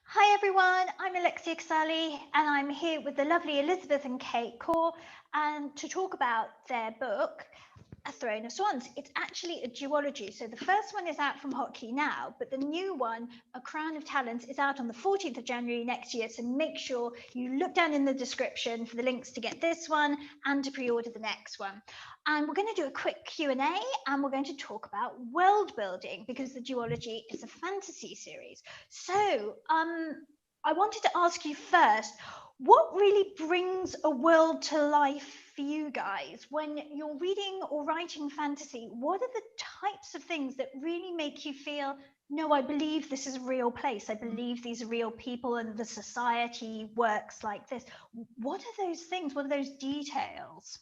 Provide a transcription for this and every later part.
Hi everyone, I'm Alexia Casale and I'm here with the lovely Elizabeth and Kate Corr and to talk about their book, A Throne of Swans. It's actually a duology. So the first one is out from Hotley now, but the new one, A Crown of Talents, is out on the 14th of January next year. So make sure you look down in the description for the links to get this one and to pre-order the next one. And we're going to do a quick Q&A and we're going to talk about world building because the duology is a fantasy series. So I wanted to ask you first, what really brings a world to life for you guys when you're reading or writing fantasy? What are the types of things that really make you feel, no, I believe this is a real place, I believe these are real people and the society works like this? What are those things? What are those details?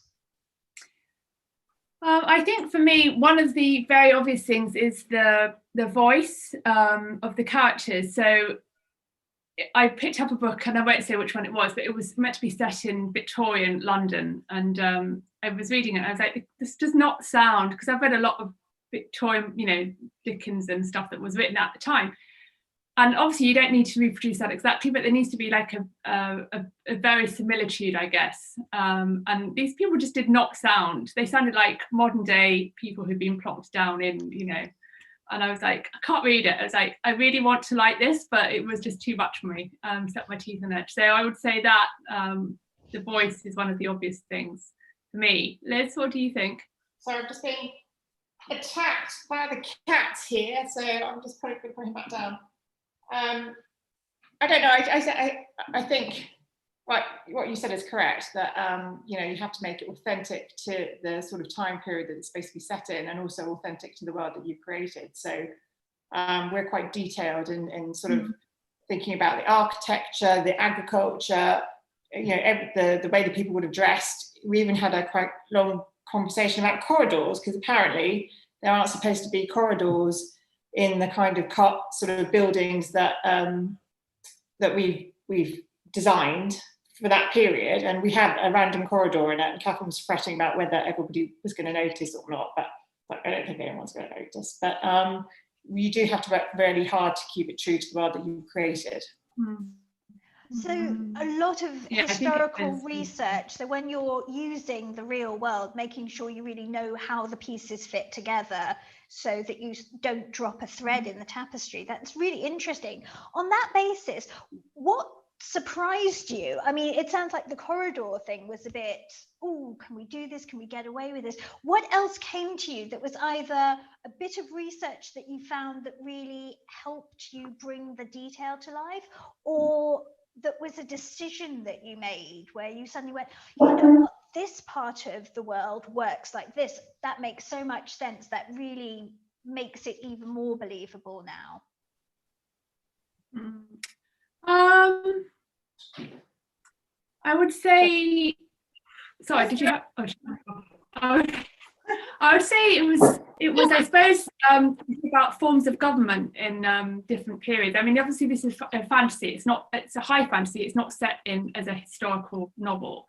I think for me, one of the very obvious things is the voice of the characters. So I picked up a book, and I won't say which one it was, but it was meant to be set in Victorian London. And I was reading it, and I was like, this does not sound, because I've read a lot of Victorian, Dickens and stuff that was written at the time. And obviously you don't need to reproduce that exactly, but there needs to be like a very similitude, I guess. And these people just did not sound, they sounded like modern day people who'd been plopped down in, and I was like, I can't read it. I was like, I really want to like this, but it was just too much for me. Set my teeth on it. So I would say that the voice is one of the obvious things for me. Liz, what do you think? So I'm just being attacked by the cats here, so I'm just probably going to put him back down. I don't know. I think what you said is correct, that you have to make it authentic to the sort of time period that it's supposed to be set in, and also authentic to the world that you've created. So we're quite detailed in sort of thinking about the architecture, the agriculture, the way the people would have dressed. We even had a quite long conversation about corridors, because apparently there aren't supposed to be corridors in the kind of sort of buildings that that we've designed for that period, and we had a random corridor in it, and Katharine was fretting about whether everybody was going to notice or not, but I don't think anyone's going to notice. But you do have to work really hard to keep it true to the world that you've created. So a lot of historical research, so when you're using the real world, making sure you really know how the pieces fit together so that you don't drop a thread in the tapestry. That's really interesting. On that basis, what surprised you? I mean, it sounds like the corridor thing was a bit, oh, can we do this? Can we get away with this? What else came to you that was either a bit of research that you found that really helped you bring the detail to life, or that was a decision that you made where you suddenly went, you know what, this part of the world works like this. That makes so much sense. That really makes it even more believable now. I would say, sorry, did you have, I would say it was I suppose about forms of government in different periods. I mean, obviously this is a fantasy, it's a high fantasy, it's not set in as a historical novel,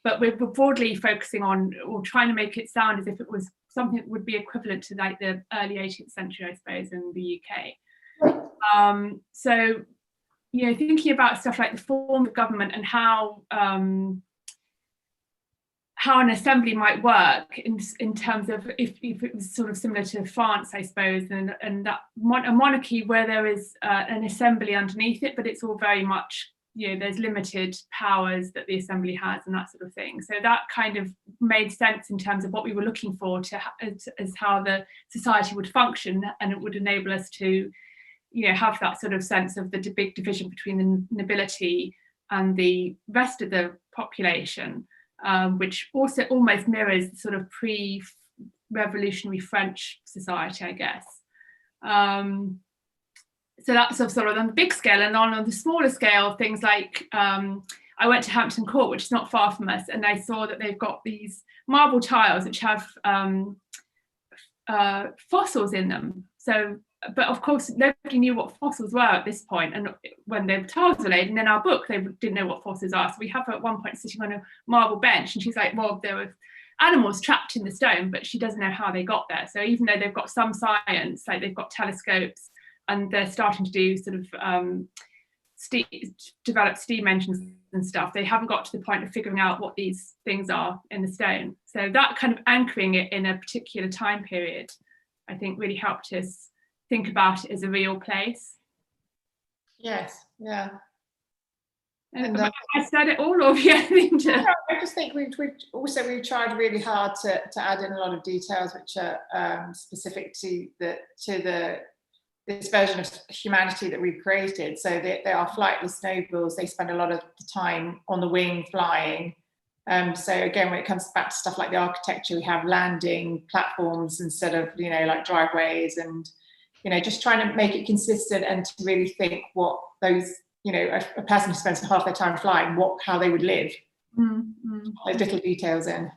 but we're broadly focusing on, or trying to make it sound as if it was something that would be equivalent to like the early 18th century, I suppose, in the UK. So, thinking about stuff like the form of government and how an assembly might work in terms of if it was sort of similar to France, I suppose, and that a monarchy where there is an assembly underneath it, but it's all very much, there's limited powers that the assembly has and that sort of thing. So that kind of made sense in terms of what we were looking for as how the society would function, and it would enable us to, have that sort of sense of the big division between the nobility and the rest of the population. Which also almost mirrors sort of pre-revolutionary French society, I guess. So that's sort of on the big scale, and on the smaller scale, things like I went to Hampton Court, which is not far from us, and I saw that they've got these marble tiles which have fossils in them. So, but of course, nobody knew what fossils were at this point, and when the tiles were laid, and in our book, they didn't know what fossils are. So we have her at one point sitting on a marble bench, and she's like, well, there were animals trapped in the stone, but she doesn't know how they got there. So even though they've got some science, like they've got telescopes, and they're starting to do sort of developed steam engines and stuff, they haven't got to the point of figuring out what these things are in the stone. So that kind of anchoring it in a particular time period, I think, really helped us think about it as a real place. Yes, yeah. And I said it all, or yeah, I just think we've tried really hard to add in a lot of details which are specific to this version of humanity that we've created. So they are flightless nobles. They spend a lot of the time on the wing flying. So again, when it comes back to stuff like the architecture, we have landing platforms instead of, you know, like driveways, and, you know, just trying to make it consistent and to really think what those, you know, a person who spends half their time flying, how they would live. Those little details in.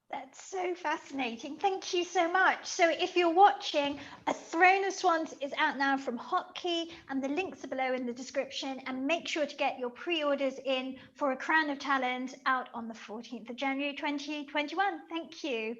That's so fascinating. Thank you so much. So if you're watching, A Throne of Swans is out now from Hotkey, and the links are below in the description. And make sure to get your pre-orders in for A Crown of Talent out on the 14th of January 2021. Thank you.